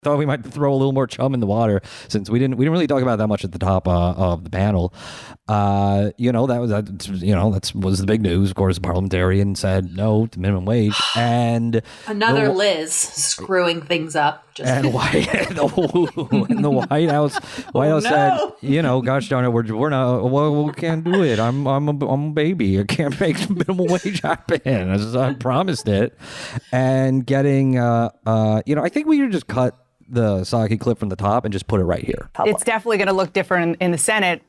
thought we might throw a little more chum in the water since we didn't really talk about that much at the top of the panel. That was the big news. Of course, the parliamentarian said no to minimum wage, and another Liz screwing things up. And the White House said, gosh darn it, we're not. Well, we can't do it. I'm a baby. I can't make minimum wage happen. I promised it. And getting, I think we should just cut the Psaki clip from the top and just put it right here. It's definitely going to look different in the Senate,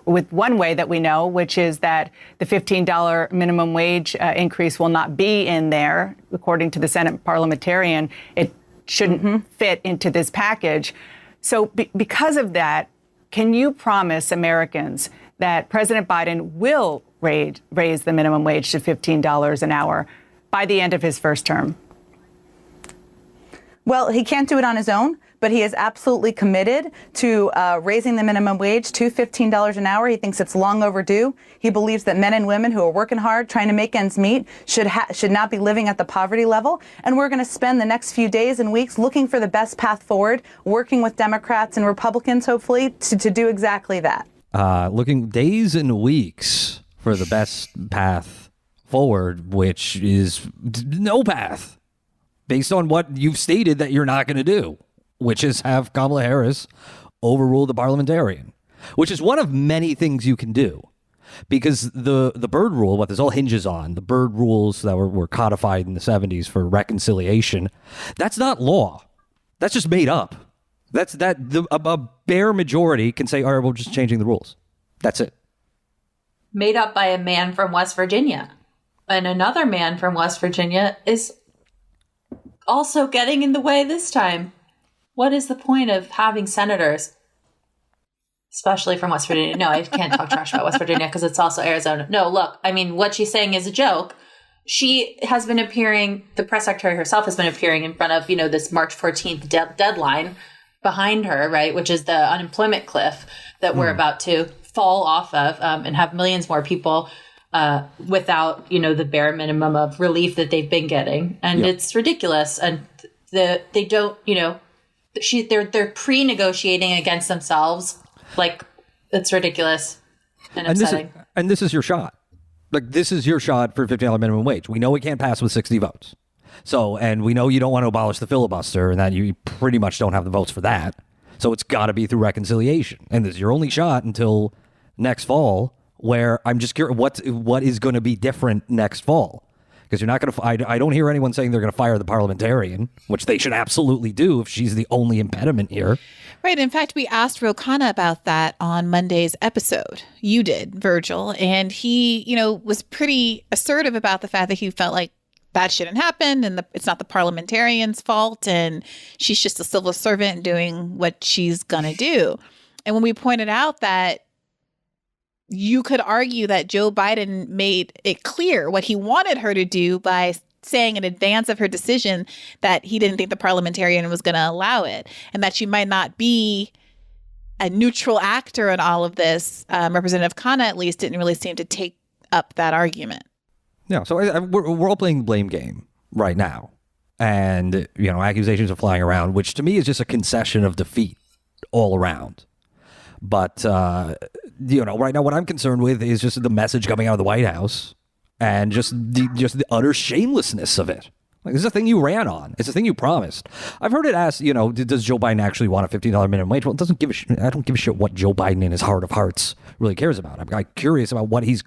with one way that we know, which is that the $15 minimum wage increase will not be in there. According to the Senate parliamentarian, it shouldn't fit into this package. So because of that, can you promise Americans that President Biden will raise the minimum wage to $15 an hour by the end of his first term? Well, he can't do it on his own, but he is absolutely committed to raising the minimum wage to $15 an hour. He thinks it's long overdue. He believes that men and women who are working hard, trying to make ends meet, should not be living at the poverty level. And we're going to spend the next few days and weeks looking for the best path forward, working with Democrats and Republicans, hopefully, to do exactly that. Looking days and weeks for the best path forward, which is no path, based on what you've stated that you're not going to do, which is have Kamala Harris overrule the parliamentarian, which is one of many things you can do. Because the Byrd rule, what this all hinges on, the Byrd rules that were codified in the 70s for reconciliation, that's not law. That's just made up. A bare majority can say, all right, we're just changing the rules. That's it. Made up by a man from West Virginia. And another man from West Virginia is also getting in the way this time. What is the point of having senators, especially from West Virginia? No, I can't talk trash about West Virginia because it's also Arizona. No, look, I mean, what she's saying is a joke. She has been appearing, the press secretary herself has been appearing in front of, this March 14th deadline behind her, right, which is the unemployment cliff that we're about to fall off of and have millions more people without, the bare minimum of relief that they've been getting. And it's ridiculous. And they don't, they're pre-negotiating against themselves. Like, it's ridiculous and upsetting. And this is your shot. Like, this is your shot for $15 minimum wage. We know we can't pass with 60 votes. So, and we know you don't want to abolish the filibuster and that you pretty much don't have the votes for that. So it's got to be through reconciliation. And this is your only shot until next fall, where I'm just curious what is going to be different next fall. Because you're not going to, I don't hear anyone saying they're going to fire the parliamentarian, which they should absolutely do if she's the only impediment here. Right. In fact, we asked Ro Khanna about that on Monday's episode. You did, Virgil. And he, was pretty assertive about the fact that he felt like that shouldn't happen and it's not the parliamentarian's fault and she's just a civil servant doing what she's going to do. And when we pointed out that you could argue that Joe Biden made it clear what he wanted her to do by saying in advance of her decision that he didn't think the parliamentarian was going to allow it and that she might not be a neutral actor in all of this. Representative Khanna, at least, didn't really seem to take up that argument. Yeah, so we're all playing the blame game right now. And, accusations are flying around, which to me is just a concession of defeat all around. But, right now what I'm concerned with is just the message coming out of the White House and just the utter shamelessness of it. Like, this is a thing you ran on. It's a thing you promised. I've heard it asked, does Joe Biden actually want a $15 minimum wage? Well, it doesn't give a shit. I don't give a shit what Joe Biden in his heart of hearts really cares about. I'm curious about what he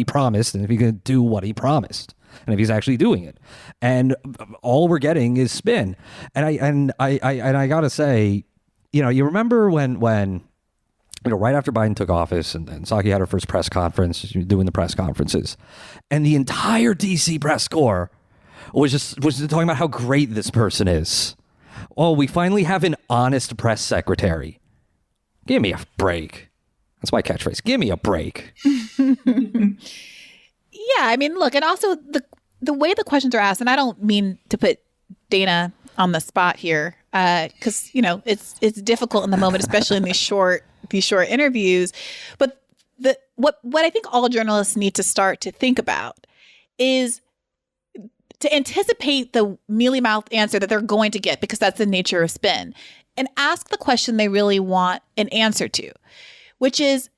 promised and if he's going to do what he promised and if he's actually doing it. And all we're getting is spin. And I got to say, you remember when right after Biden took office and Psaki had her first press conference, doing the press conferences, and the entire DC press corps was talking about how great this person is. Oh, we finally have an honest press secretary. Give me a break. That's my catchphrase. Give me a break. Yeah, I mean, look, and also the way the questions are asked, and I don't mean to put Dana on the spot here, because it's difficult in the moment, especially in these short interviews. But what I think all journalists need to start to think about is to anticipate the mealy-mouthed answer that they're going to get, because that's the nature of spin, and ask the question they really want an answer to, which is,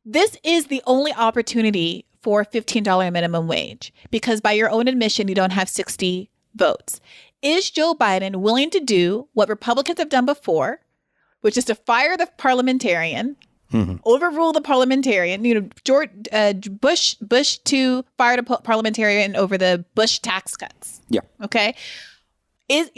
this is the only opportunity for $15 minimum wage, because by your own admission, you don't have 60 votes. Is Joe Biden willing to do what Republicans have done before, which is to fire the parliamentarian, overrule the parliamentarian? George Bush 2 fired a parliamentarian over the Bush tax cuts. Yeah. Okay. Is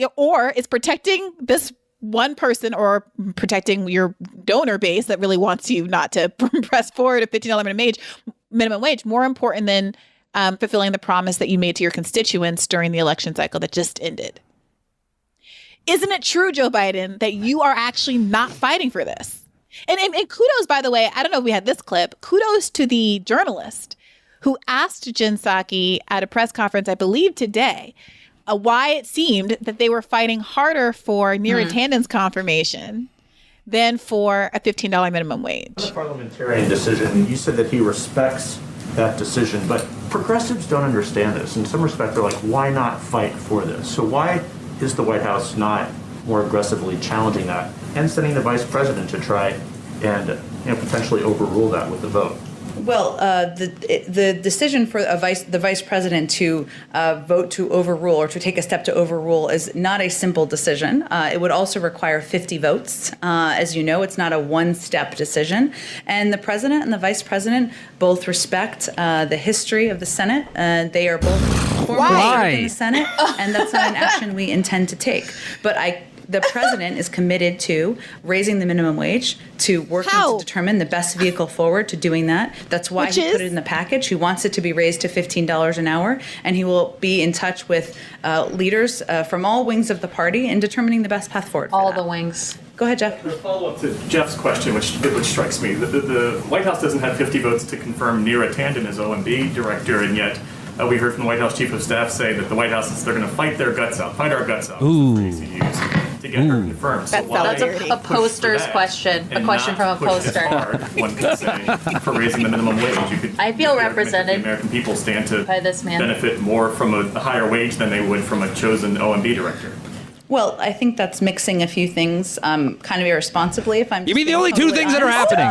protecting this one person, or protecting your donor base that really wants you not to press forward a $15 minimum wage more important than fulfilling the promise that you made to your constituents during the election cycle that just ended? Isn't it true, Joe Biden, that you are actually not fighting for this? And kudos, by the way, I don't know if we had this clip, kudos to the journalist who asked Jen Psaki at a press conference, I believe today, why it seemed that they were fighting harder for Neera Tanden's confirmation than for a $15 minimum wage. The parliamentarian decision, you said that he respects that decision, but progressives don't understand this. In some respect, they're like, why not fight for this? So why is the White House not more aggressively challenging that and sending the vice president to try and potentially overrule that with the vote? Well, the decision for the vice president to vote to overrule or to take a step to overrule is not a simple decision. It would also require 50 votes. As you know, it's not a one-step decision. And the president and the vice president both respect the history of the Senate. They are both formerly in the Senate, and that's not an action we intend to take. But the president is committed to raising the minimum wage, to working to determine the best vehicle forward to doing that. That's why he put it in the package. He wants it to be raised to $15 an hour, and he will be in touch with leaders from all wings of the party in determining the best path forward. All the wings. Go ahead, Jeff. A follow-up to Jeff's question, which strikes me. The White House doesn't have 50 votes to confirm Neera Tanden as OMB director, and yet we heard from the White House Chief of Staff say that the White House they're going to fight our guts out, to get her confirmed. That's a poster's question, a question from a poster. Hard, one could say, for raising the minimum wage. I feel represented. The American people stand to by this man. benefit more from a higher wage than they would from a chosen OMB director. Well, I think that's mixing a few things kind of irresponsibly. If I'm you mean the only two things that are happening?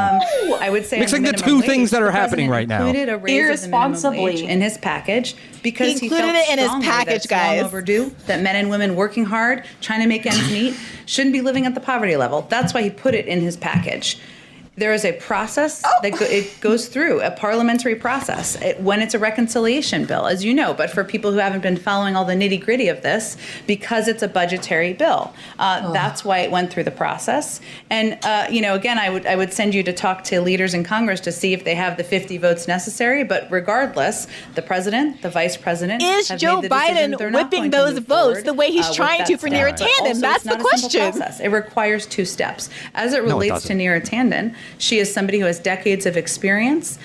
I would say mixing the two things that are happening right now. Included a raise of the minimum wage in his package because he felt it in his strongly package, that guys. Long overdue. That men and women working hard, trying to make ends meet, shouldn't be living at the poverty level. That's why he put it in his package. There is a process that it goes through, a parliamentary process, when it's a reconciliation bill, as you know. But for people who haven't been following all the nitty gritty of this, because it's a budgetary bill, that's why it went through the process. And again, I would send you to talk to leaders in Congress to see if they have the 50 votes necessary. But regardless, the president, the vice president, is have Joe made the decision Biden they're not whipping going to those move votes forward, the way he's trying to for Neera But Tanden? also, That's it's not the a simple question. process. It requires two steps. As it relates to Neera Tanden, she is somebody who has decades of experience.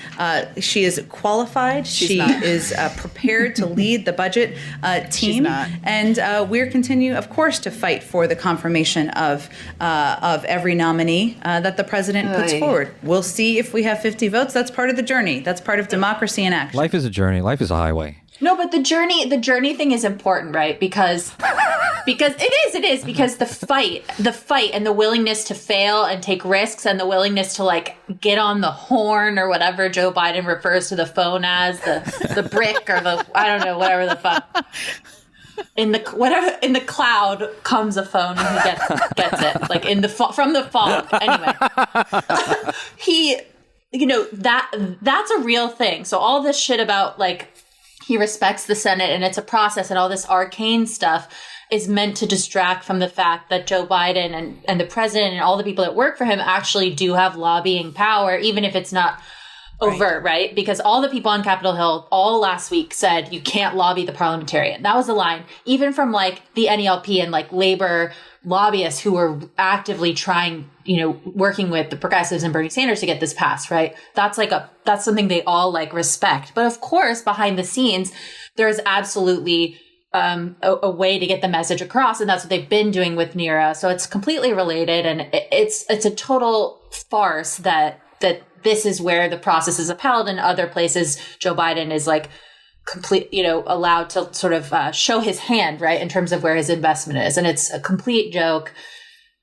She is qualified. She is prepared to lead the budget team. And we're continue, of course, to fight for the confirmation of every nominee that the president puts forward. We'll see if we have 50 votes. That's part of the journey. That's part of democracy in action. Life is a journey. Life is a highway. No, but the journey thing is important, right? Because it is because the fight and the willingness to fail and take risks and the willingness to get on the horn or whatever Joe Biden refers to the phone as, the brick or the, I don't know, whatever the fuck. In the cloud comes a phone and he gets it from the fog. Anyway, that's a real thing. So all this shit about he respects the Senate and it's a process and all this arcane stuff is meant to distract from the fact that Joe Biden and the president and all the people that work for him actually do have lobbying power, even if it's not overt, right? Because all the people on Capitol Hill all last week said you can't lobby the parliamentarian. That was the line, even from the NELP and labor lobbyists who were actively trying, working with the progressives and Bernie Sanders to get this passed, right? That's that's something they all respect. But of course, behind the scenes, there's absolutely a way to get the message across, and that's what they've been doing with Neera. So it's completely related, and it's a total farce that this is where the process is upheld, and other places Joe Biden is allowed to sort of show his hand, right, in terms of where his investment is. And it's a complete joke.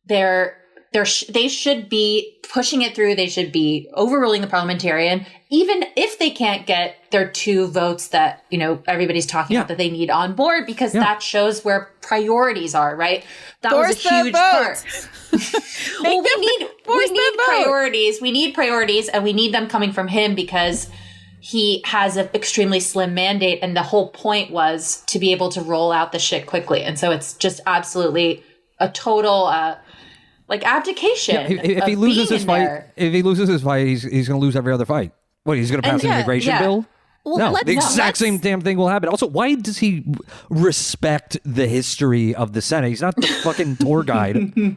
They should be pushing it through. They should be overruling the parliamentarian, even if they can't get their 2 votes that, everybody's talking about that they need on board, because that shows where priorities are, right? That was a huge part. Well, we need priorities. We need priorities, and we need them coming from him because he has an extremely slim mandate. And the whole point was to be able to roll out the shit quickly. And so it's just absolutely a total, abdication. If he loses his fight, he's going to lose every other fight. What, he's going to pass an immigration bill? Well, no, the exact same damn thing will happen. Also, why does he respect the history of the Senate? He's not the fucking tour guide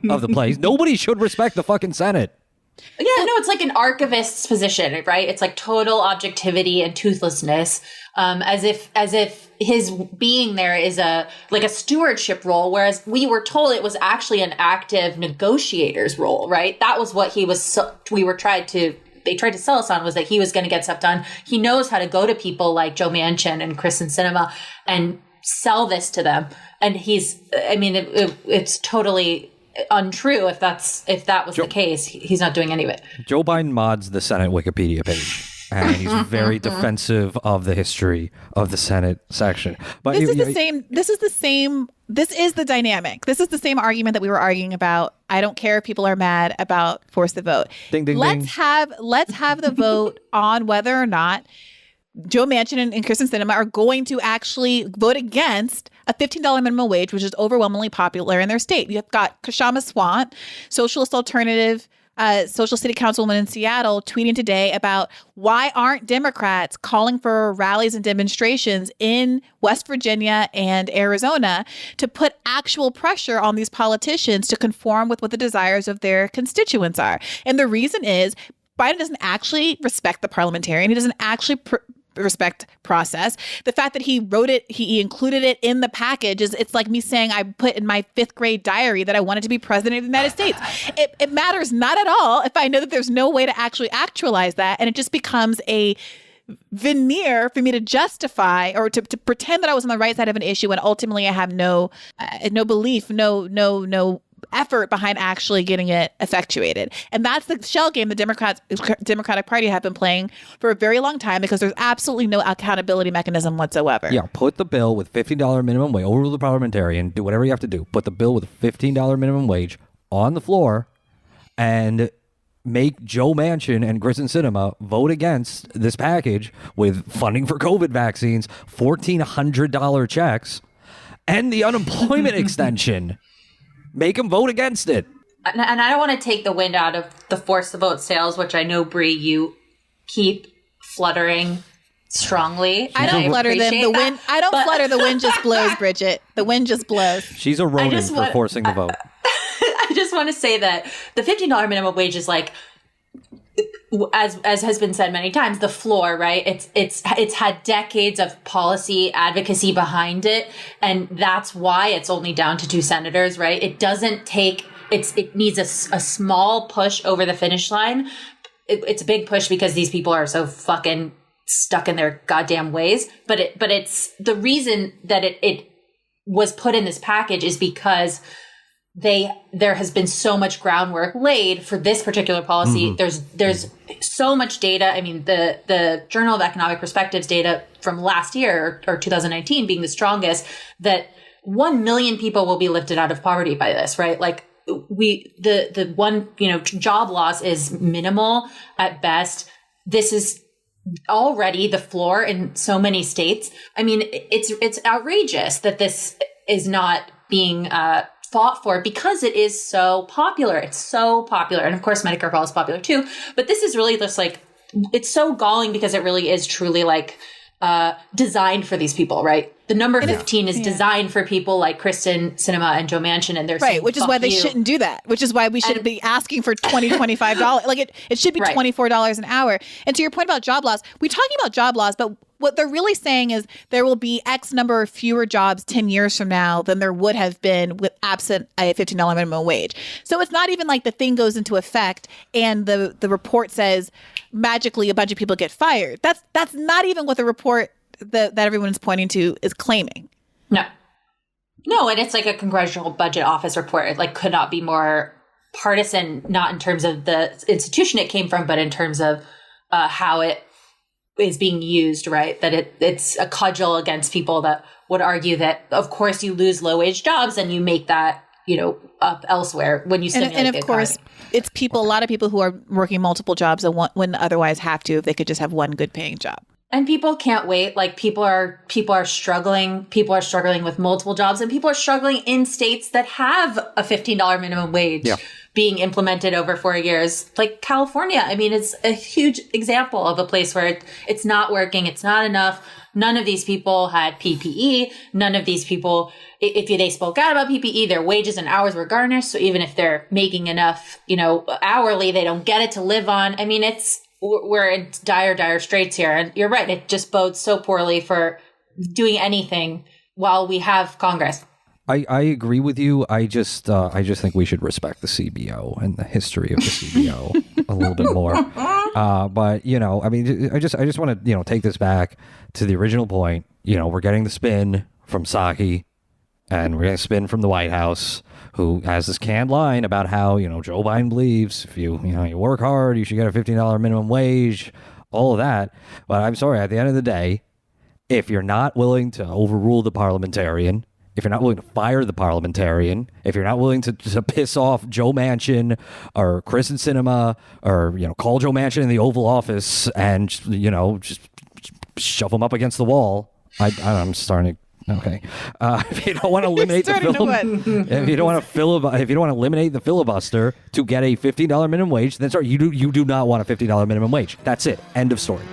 of the place. Nobody should respect the fucking Senate. Yeah, no, it's like an archivist's position, right? It's like total objectivity and toothlessness, as if his being there is a stewardship role, whereas we were told it was actually an active negotiator's role, right? That was what he was. They tried to sell us on, was that he was going to get stuff done. He knows how to go to people like Joe Manchin and Kristen Sinema and sell this to them. And it's totally untrue if that was the case. He's not doing any of it. Joe Biden mods the Senate Wikipedia page, and he's very defensive of the history of the Senate section. But this is the same. This is the dynamic. This is the same argument that we were arguing about. I don't care if people are mad about force the vote. Ding, ding, let's ding. have the vote on whether or not Joe Manchin and Kristen Sinema are going to actually vote against a $15 minimum wage, which is overwhelmingly popular in their state. You've got Kashama Swant, socialist alternative, social city councilwoman in Seattle, tweeting today about why aren't Democrats calling for rallies and demonstrations in West Virginia and Arizona to put actual pressure on these politicians to conform with what the desires of their constituents are. And the reason is Biden doesn't actually respect the parliamentarian. He doesn't actually respect process. The fact that he wrote it, he included it in the package it's like me saying I put in my 5th grade diary that I wanted to be president of the United States. It matters not at all if I know that there's no way to actually actualize that, and it just becomes a veneer for me to justify or to pretend that I was on the right side of an issue when ultimately I have no belief, no effort behind actually getting it effectuated. And that's the shell game the Democratic Party have been playing for a very long time, because there's absolutely no accountability mechanism whatsoever. Yeah, put the bill with $15 minimum wage, overrule the parliamentarian, do whatever you have to do. Put the bill with $15 minimum wage on the floor and make Joe Manchin and Kristen Sinema vote against this package with funding for COVID vaccines, $1,400 checks, and the unemployment extension. Make them vote against it. And I don't want to take the wind out of the force the vote sales, which I know, Brie, you keep fluttering strongly. I don't flutter them. The wind. I don't flutter. The wind just blows, Bridget. The wind just blows. She's a Ronin for forcing the vote. I just want to say that the $15 minimum wage is like, as has been said many times, the floor, right? It's had decades of policy advocacy behind it, and that's why it's only down to 2 senators, right? It doesn't take. It needs a small push over the finish line. It's a big push because these people are so fucking stuck in their goddamn ways. But it's the reason that it was put in this package is because there has been so much groundwork laid for this particular policy. Mm-hmm. There's so much data. I mean, the Journal of Economic Perspectives data from last year or 2019 being the strongest, that 1 million people will be lifted out of poverty by this, right? Like the one, job loss is minimal at best. This is already the floor in so many states. I mean, it's outrageous that this is not being fought for, because it is so popular. It's so popular. And of course, Medicare for All is popular too. But this is really just like, it's so galling because it really is truly like designed for these people, right? The number 15 is designed for people like Kristen Sinema and Joe Manchin, and they're right, saying, which is why they shouldn't do that. Which is why we shouldn't be asking for $20, $25. Like it should be $24 an hour. And to your point about job loss, we're talking about job loss, but what they're really saying is there will be X number of fewer jobs 10 years from now than there would have been with absent a $15 minimum wage. So it's not even like the thing goes into effect and the report says magically a bunch of people get fired. That's not even what the report that everyone's pointing to is claiming. No, and it's like a Congressional Budget Office report. It like could not be more partisan, not in terms of the institution it came from, but in terms of how it is being used, right? That it's a cudgel against people that would argue that, of course, you lose low-wage jobs and you make that, up elsewhere when you stimulate and the of course, economy. it's a lot of people who are working multiple jobs and wouldn't otherwise have to if they could just have one good-paying job. And people can't wait. Like people are struggling. People are struggling with multiple jobs, and people are struggling in states that have a $15 minimum wage being implemented over 4 years, like California. I mean, it's a huge example of a place where it's not working. It's not enough. None of these people had PPE. None of these people, if they spoke out about PPE, their wages and hours were garnished. So even if they're making enough, hourly, they don't get it to live on. I mean, we're in dire straits here. And you're right. It just bodes so poorly for doing anything while we have Congress. I agree with you. I just think we should respect the CBO and the history of the CBO a little bit more. But I mean, I just want to take this back to the original point. We're getting the spin from Psaki, and we're getting a spin from the White House, who has this canned line about how Joe Biden believes if you work hard, you should get a $15 minimum wage, all of that. But I'm sorry, at the end of the day, if you're not willing to overrule the parliamentarian, if you're not willing to fire the parliamentarian, if you're not willing to piss off Joe Manchin or Kristen Sinema or, call Joe Manchin in the Oval Office and, just shove him up against the wall, I'm starting to, okay. If you don't want to eliminate the if you don't want to eliminate the filibuster to get a $15 minimum wage, then sorry, you do not want a $15 minimum wage. That's it. End of story.